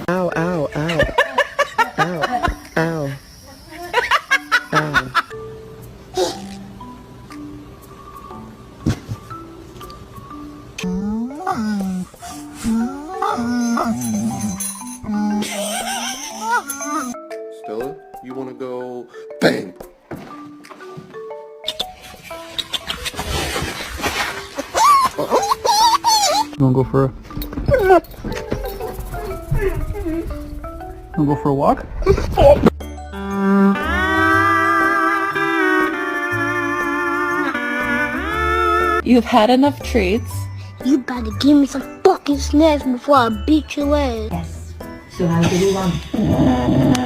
Ow, ow, ow. Ow, ow. Ow. Stella, you wanna go bang? You wanna go for a walk? You've had enough treats. You better give me some fucking snacks before I beat your ass. Yes. So how do you want?